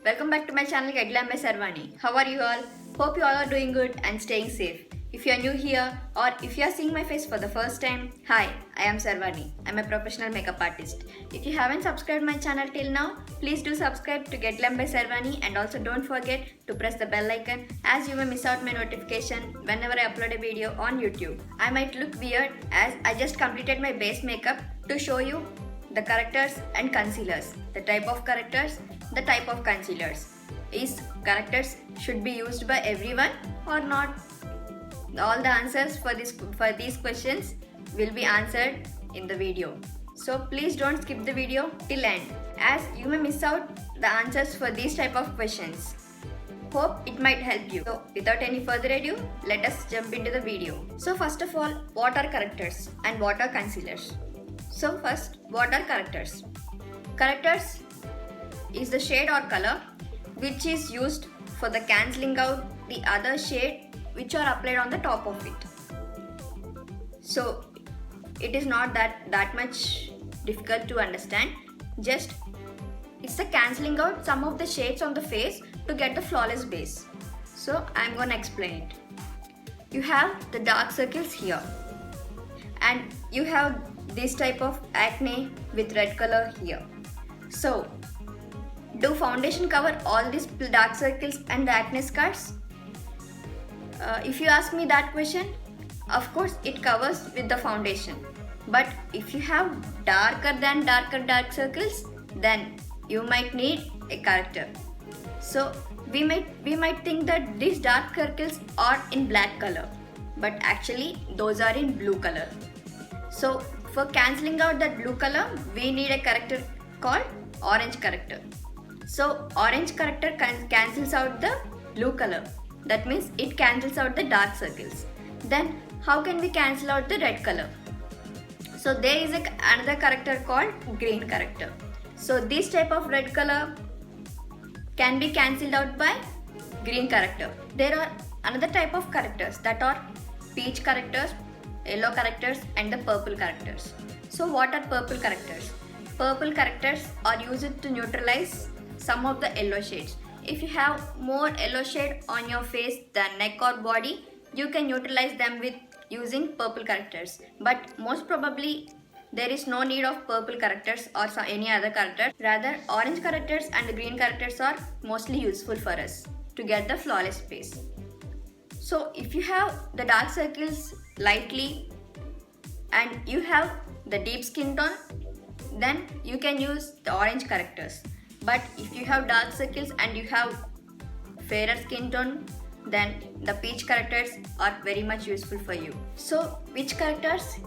Welcome back to my channel Get Glam by Sarvani. How are you all? Hope you all are doing good and staying safe. If you are new here or if you are seeing my face for the first time, hi, I am Sarvani. I am a professional makeup artist. If you haven't subscribed my channel till now, please do subscribe to Get Glam by Sarvani and also don't forget to press the bell icon as you may miss out my notification whenever I upload a video on YouTube. I might look weird as I just completed my base makeup to show you the correctors and concealers, the type of correctors, the type of concealers. Is correctors should be used by everyone or not? All the answers for these questions will be answered in the video. So please don't skip the video till end as you may miss out the answers for these type of questions. Hope it might help you. So without any further ado, let us jump into the video. So first of all, what are correctors and what are concealers? So first, what are correctors? Correctors is the shade or color which is used for the cancelling out the other shade which are applied on the top of it. So it is not that much difficult to understand. Just it's the cancelling out some of the shades on the face to get the flawless base. So I'm gonna explain it. You have the dark circles here and you have this type of acne with red color here. So, do foundation cover all these dark circles and the acne scars? If you ask me that question, of course it covers with the foundation. But if you have darker dark circles, then you might need a corrector. So we might think that these dark circles are in black color, but actually those are in blue color. So for cancelling out that blue color, we need a corrector called orange corrector. So orange corrector cancels out the blue color. That means it cancels out the dark circles. Then how can we cancel out the red color? So there is another corrector called green corrector. So this type of red color can be cancelled out by green corrector. There are another type of correctors that are peach correctors, yellow correctors and the purple correctors. So what are purple correctors? Purple correctors are used to neutralize some of the yellow shades. If you have more yellow shade on your face than neck or body, you can neutralize them with using purple correctors. But most probably there is no need of purple correctors or any other corrector. Rather, orange correctors and green correctors are mostly useful for us to get the flawless face. So if you have the dark circles lightly and you have the deep skin tone, then you can use the orange correctors. But if you have dark circles and you have fairer skin tone, then the peach correctors are very much useful for you. So which correctors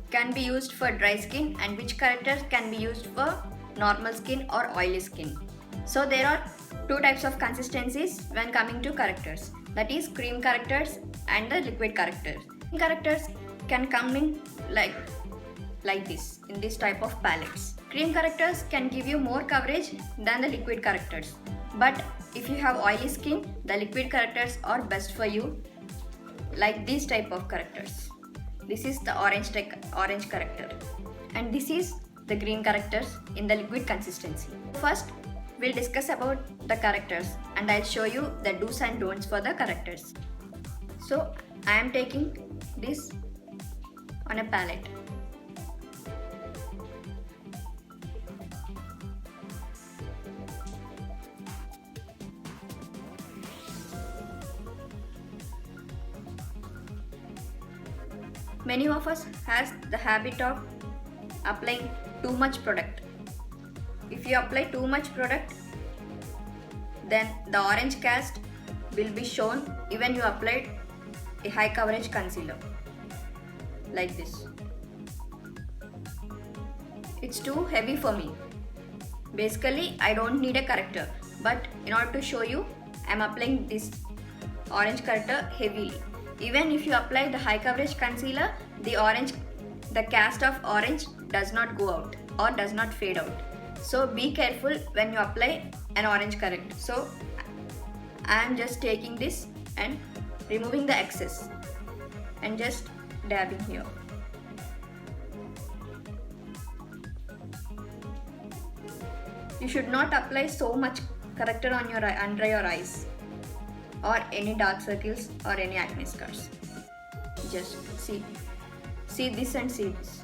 can be used for dry skin and which correctors can be used for normal skin or oily skin? So there are two types of consistencies when coming to correctors, that is cream correctors and the liquid correctors. Cream correctors can come in like this in this type of palettes. Cream correctors can give you more coverage than the liquid correctors. But if you have oily skin, the liquid correctors are best for you, like this type of correctors. This is the orange corrector and this is the green correctors in the liquid consistency. First, we'll discuss about the correctors and I'll show you the do's and don'ts for the correctors. So I am taking this on a palette. Many of us has the habit of applying too much product. If you apply too much product, then the orange cast will be shown even you applied a high coverage concealer like this. It's too heavy for me. Basically, I don't need a corrector, but in order to show you, I'm applying this orange corrector heavily. Even if you apply the high coverage concealer, the cast of orange does not go out or does not fade out. So be careful when you apply an orange corrector. So I am just taking this and removing the excess and just dabbing here. You should not apply so much corrector on your under your eyes or any dark circles or any acne scars. Just see this and see this.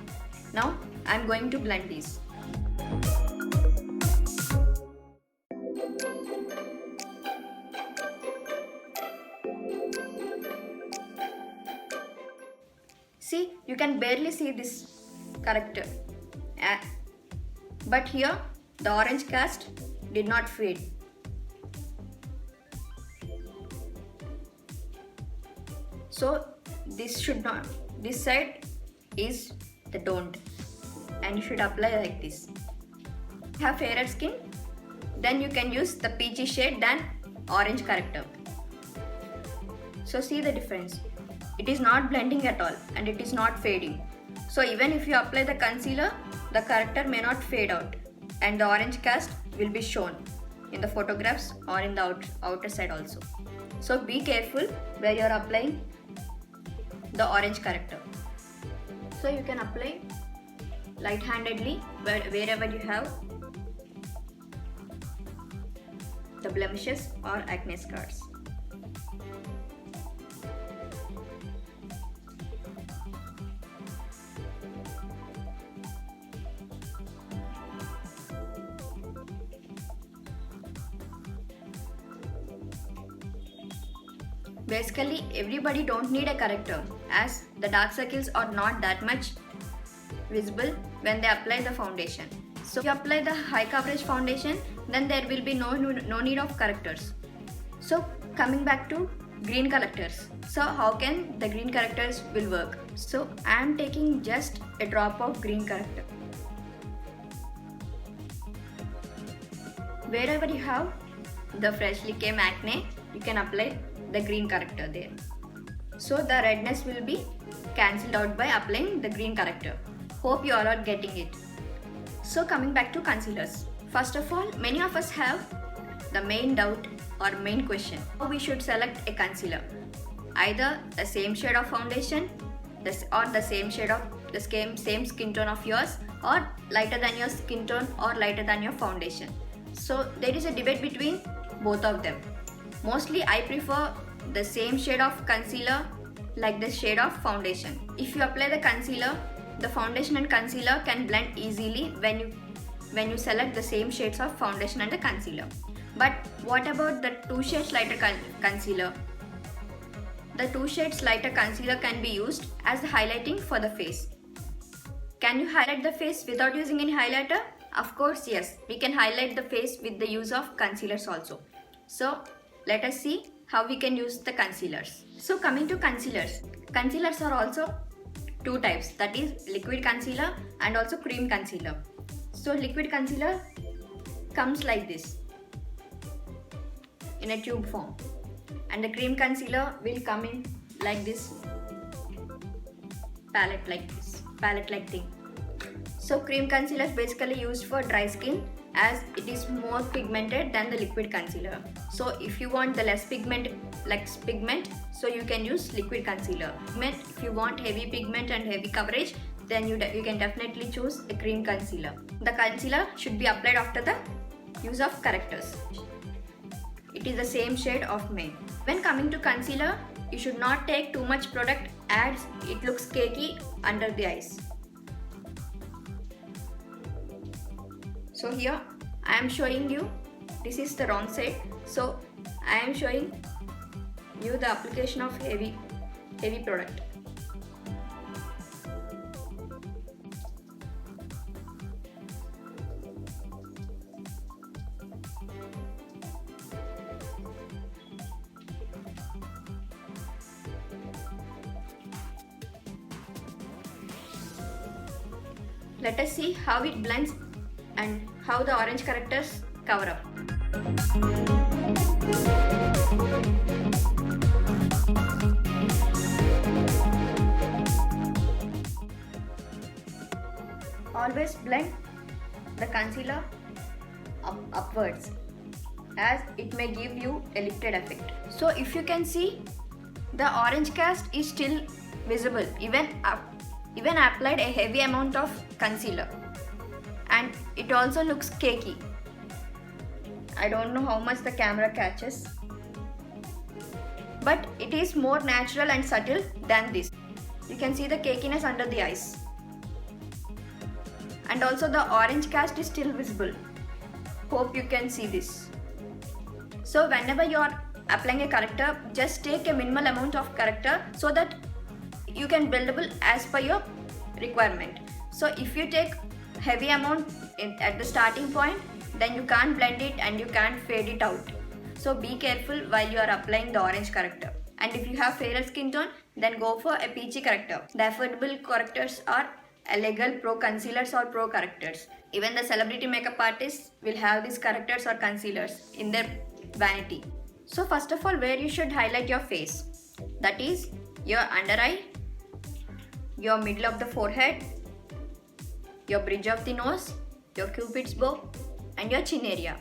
Now I'm going to blend these. See, you can barely see this corrector. But here the orange cast did not fade. So this side is the don't, and you should apply like this. If you have fairer skin, then you can use the peachy shade than orange corrector. So see the difference. It is not blending at all and it is not fading. So even if you apply the concealer, the corrector may not fade out and the orange cast will be shown in the photographs or in the outer side also. So be careful where you are applying the orange corrector. So you can apply light-handedly wherever you have the blemishes or acne scars. Basically, everybody don't need a corrector as the dark circles are not that much visible when they apply the foundation. So if you apply the high coverage foundation, then there will be no need of correctors. So coming back to green correctors. So how can the green correctors will work? So I am taking just a drop of green corrector. Wherever you have the freshly came acne, you can apply the green corrector there. So the redness will be cancelled out by applying the green corrector. Hope you all are getting it. So coming back to concealers. First of all, many of us have the main doubt or main question. How we should select a concealer? Either the same shade of foundation or the same shade of the same skin tone of yours, or lighter than your skin tone or lighter than your foundation. So there is a debate between both of them. Mostly I prefer the same shade of concealer like the shade of foundation. If you apply the concealer, the foundation and concealer can blend easily when you select the same shades of foundation and the concealer. But what about the 2 shades lighter concealer? The 2 shades lighter concealer can be used as highlighting for the face. Can you highlight the face without using any highlighter? Of course, yes. We can highlight the face with the use of concealers also. So let us see how we can use the concealers. So coming to concealers. Concealers are also 2 types, that is liquid concealer and also cream concealer. So liquid concealer comes like this in a tube form, and the cream concealer will come in like this palette like thing. So cream concealer is basically used for dry skin as it is more pigmented than the liquid concealer. So if you want the less pigment, so you can use liquid concealer. If you want heavy pigment and heavy coverage, then you can definitely choose a cream concealer. The concealer should be applied after the use of correctors. It is the same shade of main. When coming to concealer, you should not take too much product as it looks cakey under the eyes. So here I am showing you, this is the wrong side. So I am showing you the application of heavy product. Let us see how it blends and how the orange characters cover up. Always blend the concealer upwards as it may give you a lifted effect. So if you can see, the orange cast is still visible even applied a heavy amount of concealer, and it also looks cakey I don't know how much the camera catches, but it is more natural and subtle than this. You can see the cakiness under the eyes, and also the orange cast is still visible. Hope you can see this. So whenever you are applying a corrector, just take a minimal amount of corrector so that you can buildable as per your requirement. So if you take heavy amount at the starting point, then you can't blend it and you can't fade it out. So be careful while you are applying the orange corrector. And if you have fairer skin tone, then go for a peachy corrector. The affordable correctors are Legal Pro Concealers or Pro Correctors. Even the celebrity makeup artists will have these correctors or concealers in their vanity. So first of all, where you should highlight your face, that is your under eye, your middle of the forehead, your bridge of the nose, your cupid's bow, and your chin area.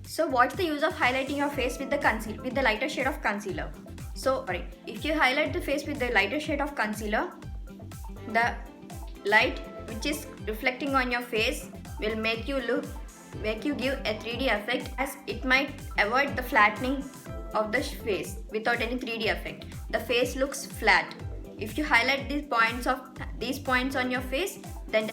So what's the use of highlighting your face with the lighter shade of concealer? So if you highlight the face with the lighter shade of concealer, the light which is reflecting on your face will make you give a 3D effect, as it might avoid the flattening of the face. Without any 3D effect, the face looks flat. If you highlight these points on your face, then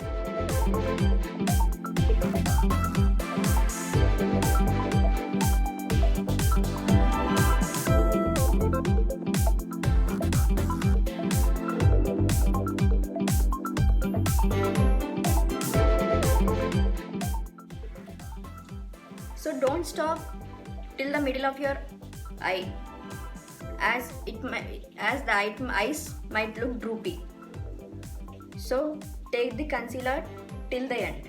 so don't stop till the middle of your eye, as the eyes might look droopy. So take the concealer till the end.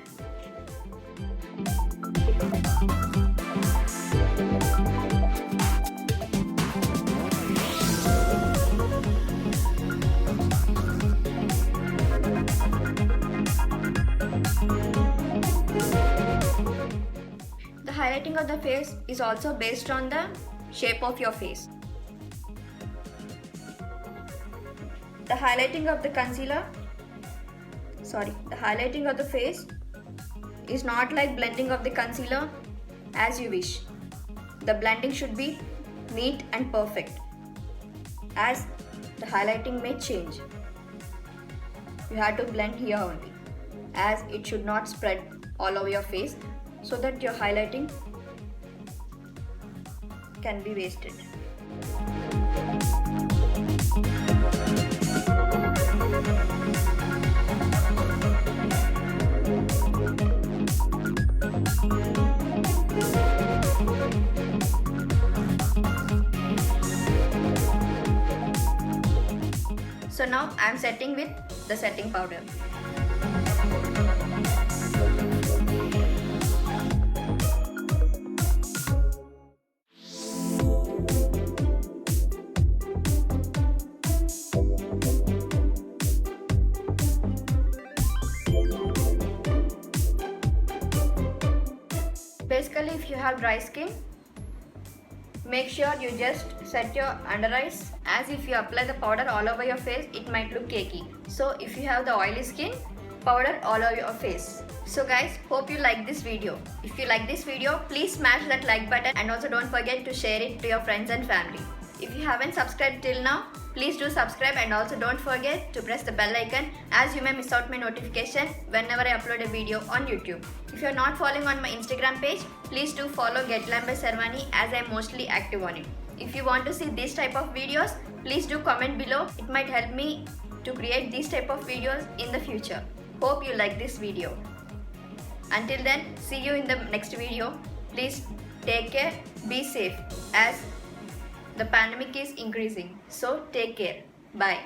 The highlighting of the face is also based on the shape of your face. The highlighting of the face is not like blending of the concealer as you wish. The blending should be neat and perfect, as the highlighting may change. You have to blend here only, as it should not spread all over your face, so that your highlighting can be wasted. So now I am setting with the setting powder. Basically, if you have dry skin, make sure you just set your under eyes, as if you apply the powder all over your face, it might look cakey. So if you have the oily skin, powder all over your face. So guys, hope you like this video. If you like this video, please smash that like button, and also don't forget to share it to your friends and family. If you haven't subscribed till now, please do subscribe, and also don't forget to press the bell icon, as you may miss out my notification whenever I upload a video on YouTube. If you are not following on my Instagram page, please do follow Get Glam by Sarvani, as I am mostly active on it. If you want to see this type of videos, please do comment below. It might help me to create these type of videos in the future. Hope you like this video. Until then, see you in the next video. Please take care, be safe, as the pandemic is increasing. So take care. Bye.